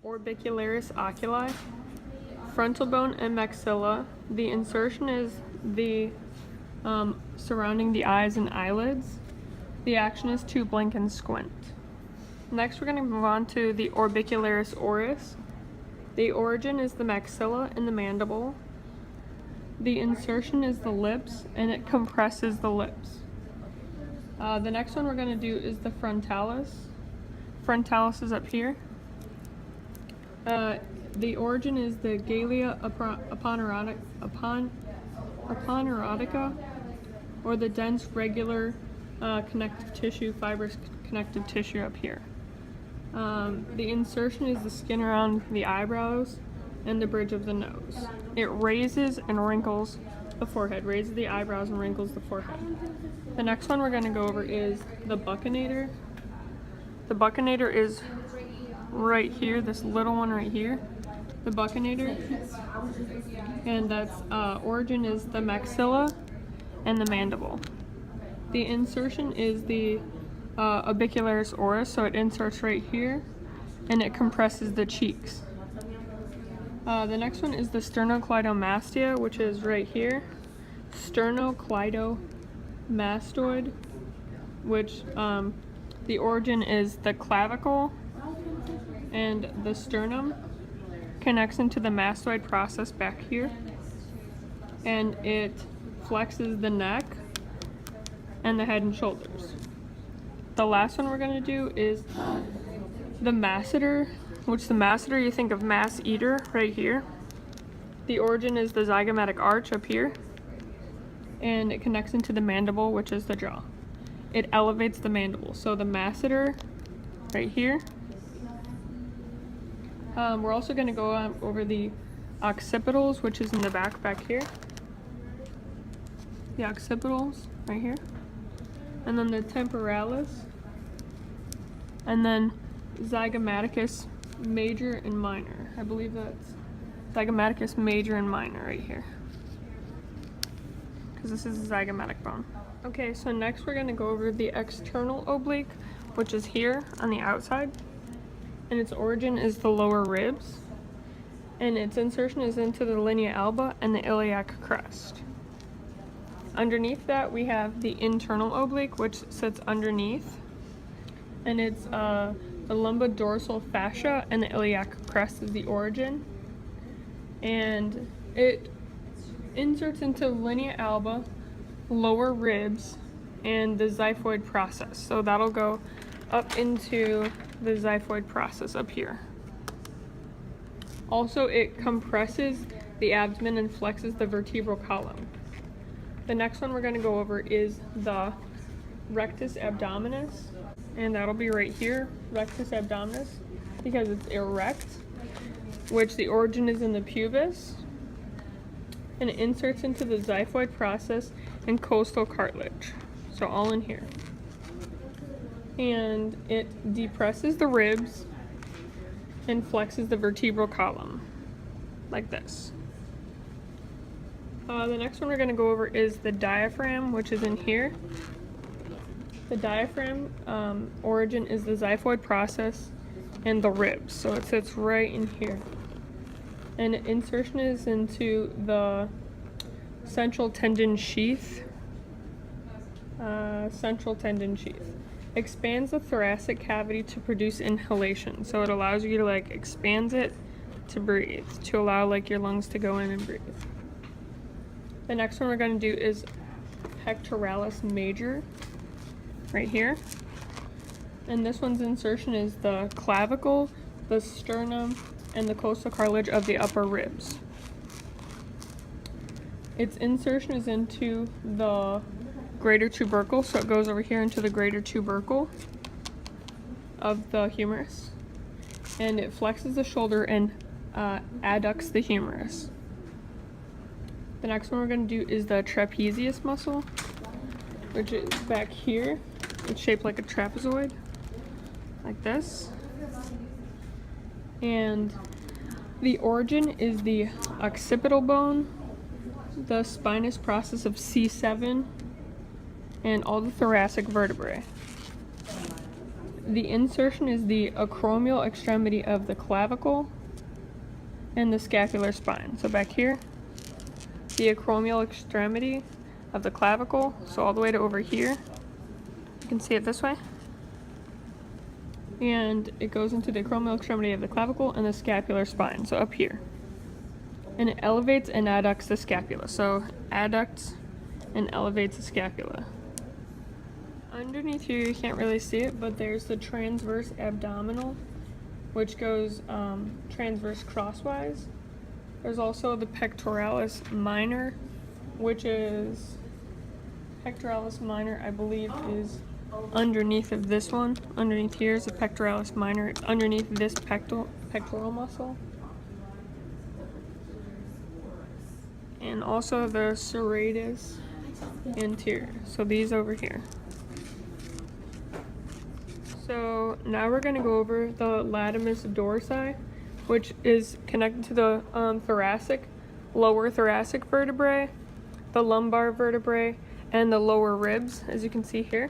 orbicularis oculi, frontal bone and maxilla. The insertion is the surrounding the eyes and eyelids. The action is to blink and squint. Next, we're going to move on to the orbicularis oris. The origin is the maxilla and the mandible. The insertion is the lips, and it compresses the lips. The next one we're going to do is the frontalis. Frontalis is up here. The origin is the galea aponeurotica, or the dense, regular connective tissue, fibrous connective tissue up here. The insertion is the skin around the eyebrows and the bridge of the nose. It raises and wrinkles the forehead, raises the eyebrows and wrinkles the forehead. The next one we're going to go over is the buccinator. The buccinator is right here, this little one right here. The buccinator, and that's origin is the maxilla and the mandible. The insertion is the orbicularis oris, so it inserts right here, and it compresses the cheeks. The next one is the sternocleidomastia, which is right here. Sternocleidomastoid, which the origin is the clavicle, and the sternum connects into the mastoid process back here, and it flexes the neck and the head and shoulders. The last one we're going to do is the masseter, which the masseter, you think of mass eater right here. The origin is the zygomatic arch up here, and it connects into the mandible, which is the jaw. It elevates the mandible. So the masseter right here. We're also going to go over the occipitals, which is in the back here. The occipitals right here. And then the temporalis. And then zygomaticus major and minor. I believe that's zygomaticus major and minor right here, because this is a zygomatic bone. Okay, so next we're going to go over the external oblique, which is here on the outside, and its origin is the lower ribs, and its insertion is into the linea alba and the iliac crest. Underneath that we have the internal oblique, which sits underneath, and it's the lumbodorsal fascia, and the iliac crest is the origin, and it inserts into linea alba, lower ribs, and the xiphoid process. So that'll go up into the xiphoid process up here. Also, it compresses the abdomen and flexes the vertebral column. The next one we're going to go over is the rectus abdominis, and that'll be right here, rectus abdominis, because it's erect, which the origin is in the pubis, and it inserts into the xiphoid process and costal cartilage, so all in here. And it depresses the ribs and flexes the vertebral column, like this. The next one we're going to go over is the diaphragm, which is in here. The diaphragm origin is the xiphoid process and the ribs, so it sits right in here. And insertion is into the central tendon sheath. Expands the thoracic cavity to produce inhalation, so it allows you to expands it to breathe, to allow your lungs to go in and breathe. The next one we're going to do is pectoralis major, right here. And this one's insertion is the clavicle, the sternum, and the costal cartilage of the upper ribs. Its insertion is into the greater tubercle, so it goes over here into the greater tubercle of the humerus, and it flexes the shoulder and adducts the humerus. The next one we're going to do is the trapezius muscle, which is back here. It's shaped like a trapezoid, like this. And the origin is the occipital bone, the spinous process of C7, and all the thoracic vertebrae. The insertion is the acromial extremity of the clavicle and the scapular spine. So back here, the acromial extremity of the clavicle, so all the way to over here. You can see it this way. And it goes into the acromial extremity of the clavicle and the scapular spine, so up here. And it elevates and adducts the scapula. So adducts and elevates the scapula. Underneath here, you can't really see it, but there's the transverse abdominal, which goes transverse crosswise. There's also the pectoralis minor, which is, pectoralis minor, I believe, is underneath of this one. Underneath here is the pectoralis minor. It's underneath this pectoral muscle. And also the serratus anterior. So these over here. So now we're going to go over the latimus dorsi, which is connected to the lower thoracic vertebrae, the lumbar vertebrae, and the lower ribs, as you can see here.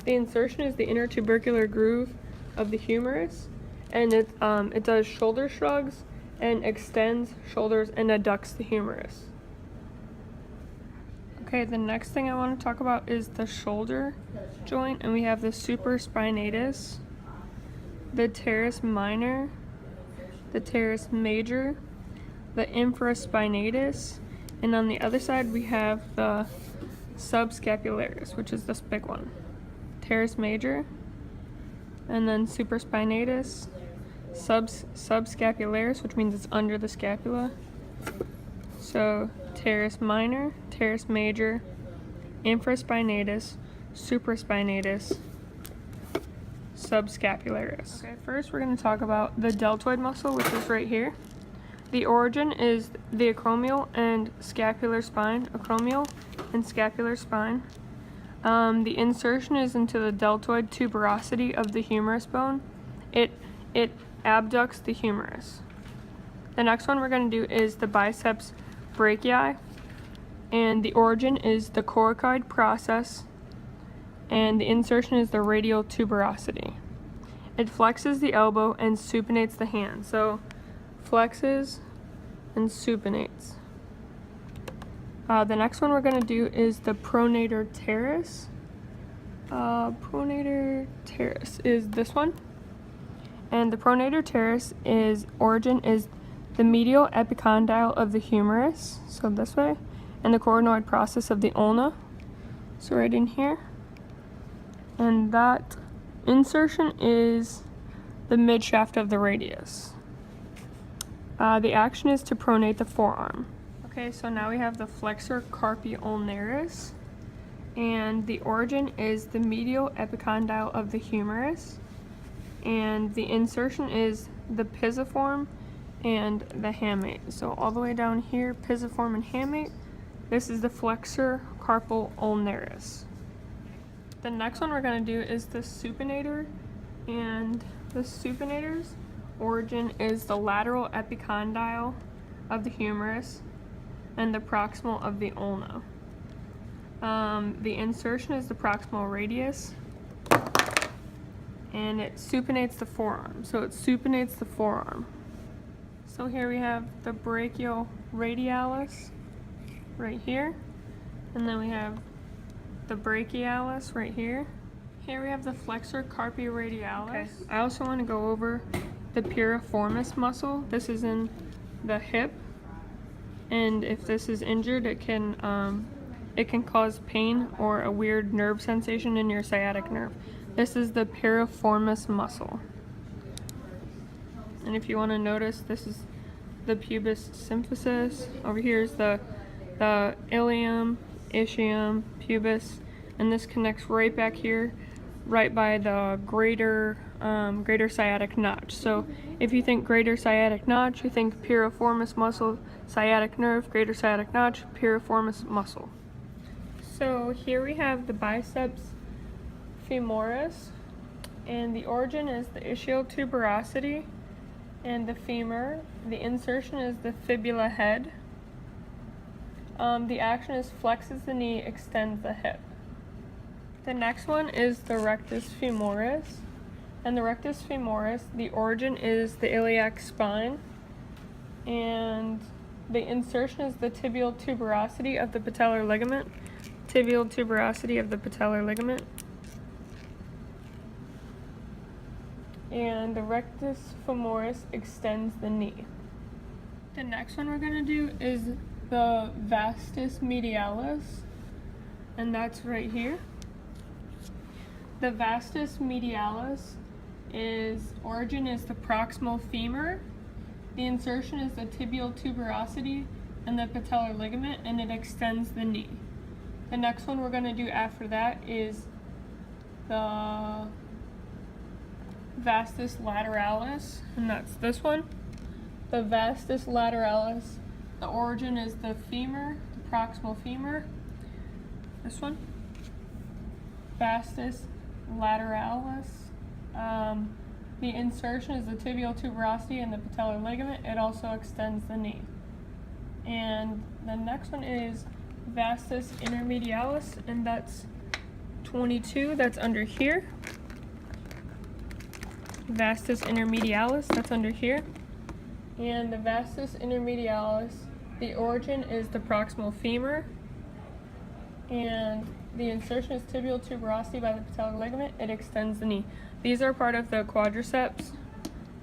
The insertion is the inner tubercular groove of the humerus, and it does shoulder shrugs and extends shoulders and adducts the humerus. Okay, the next thing I want to talk about is the shoulder joint, and we have the supraspinatus, the teres minor, the teres major, the infraspinatus, and on the other side we have the subscapularis, which is this big one. Teres major, and then supraspinatus, subscapularis, which means it's under the scapula. So teres minor, teres major, infraspinatus, supraspinatus, subscapularis. Okay, first we're going to talk about the deltoid muscle, which is right here. The origin is the acromial and scapular spine, acromial and scapular spine. The insertion is into the deltoid tuberosity of the humerus bone. It abducts the humerus. The next one we're going to do is the biceps brachii, and the origin is the coracoid process, and the insertion is the radial tuberosity. It flexes the elbow and supinates the hand. So flexes and supinates. The next one we're going to do is the pronator teres. Pronator teres is this one. And the pronator teres origin is the medial epicondyle of the humerus, so this way, and the coronoid process of the ulna, so right in here. And that insertion is the midshaft of the radius. The action is to pronate the forearm. Okay, so now we have the flexor carpi ulnaris, and the origin is the medial epicondyle of the humerus, and the insertion is the pisiform and the hamate. So all the way down here, pisiform and hamate, this is the flexor carpal ulnaris. The next one we're going to do is the supinator, and the supinator's origin is the lateral epicondyle of the humerus and the proximal of the ulna. The insertion is the proximal radius, and it supinates the forearm. So it supinates the forearm. So here we have the brachial radialis right here, and then we have the brachialis right here. Here we have the flexor carpi radialis. Okay. I also want to go over the piriformis muscle. This is in the hip, and if this is injured, it can cause pain or a weird nerve sensation in your sciatic nerve. This is the piriformis muscle. And if you want to notice, this is the pubis symphysis. Over here is the ilium, ischium, pubis, and this connects right back here, right by the greater sciatic notch. So if you think greater sciatic notch, you think piriformis muscle, sciatic nerve, greater sciatic notch, piriformis muscle. So here we have the biceps femoris, and the origin is the ischial tuberosity and the femur. The insertion is the fibula head. The action is flexes the knee, extends the hip. The next one is the rectus femoris, And the rectus femoris, the origin is the iliac spine, and the insertion is the tibial tuberosity of the patellar ligament. Tibial tuberosity of the patellar ligament. And the rectus femoris extends the knee. The next one we're going to do is the vastus medialis, and that's right here. The vastus medialis origin is the proximal femur. The insertion is the tibial tuberosity and the patellar ligament, and it extends the knee. The next one we're going to do after that is the vastus lateralis, and that's this one. The vastus lateralis, the origin is the femur, the proximal femur. This one. Vastus lateralis. The insertion is the tibial tuberosity and the patellar ligament. It also extends the knee. And the next one is vastus intermedialis, and that's 22. That's under here. Vastus intermedialis, that's under here. And the vastus intermedialis, the origin is the proximal femur, and the insertion is tibial tuberosity by the patellar ligament. It extends the knee. These are part of the quadriceps.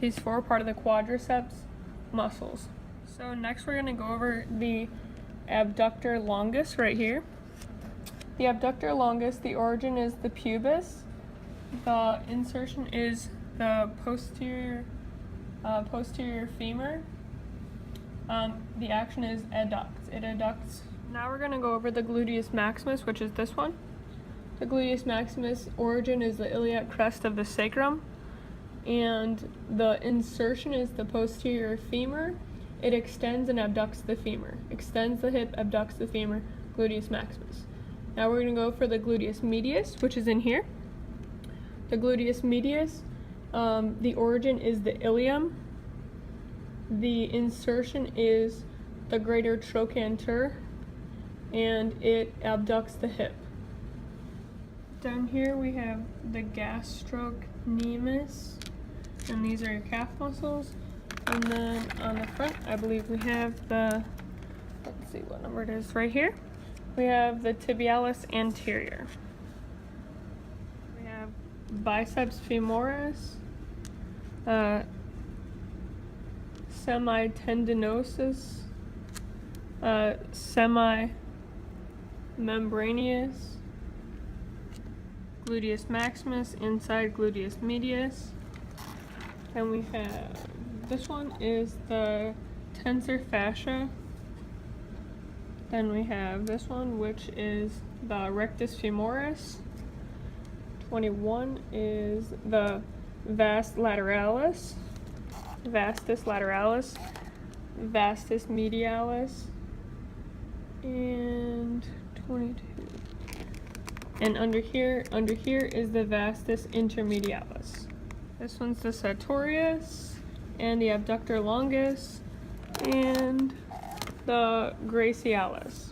These four are part of the quadriceps muscles. So next we're going to go over the abductor longus right here. The abductor longus, the origin is the pubis. The insertion is the posterior femur. The action is adducts. It adducts. Now we're going to go over the gluteus maximus, which is this one. The gluteus maximus origin is the iliac crest of the sacrum, and the insertion is the posterior femur. It extends and abducts the femur. Extends the hip, abducts the femur, gluteus maximus. Now we're going to go for the gluteus medius, which is in here. The gluteus medius, the origin is the ilium. The insertion is the greater trochanter, and it abducts the hip. Down here we have the gastrocnemius, and these are your calf muscles. And then on the front, I believe we have the, let's see what number it is right here. We have the tibialis anterior. We have biceps femoris, semitendinosus, semimembrananeous, gluteus maximus, inside gluteus medius. And we have, this one is the tensor fascia. Then we have this one, which is the rectus femoris. 21 is the vas lateralis, vastus lateralis, vastus medialis, and 22. And under here is the vastus intermedialis. This one's the sartorius, and the abductor longus, and the gracialis.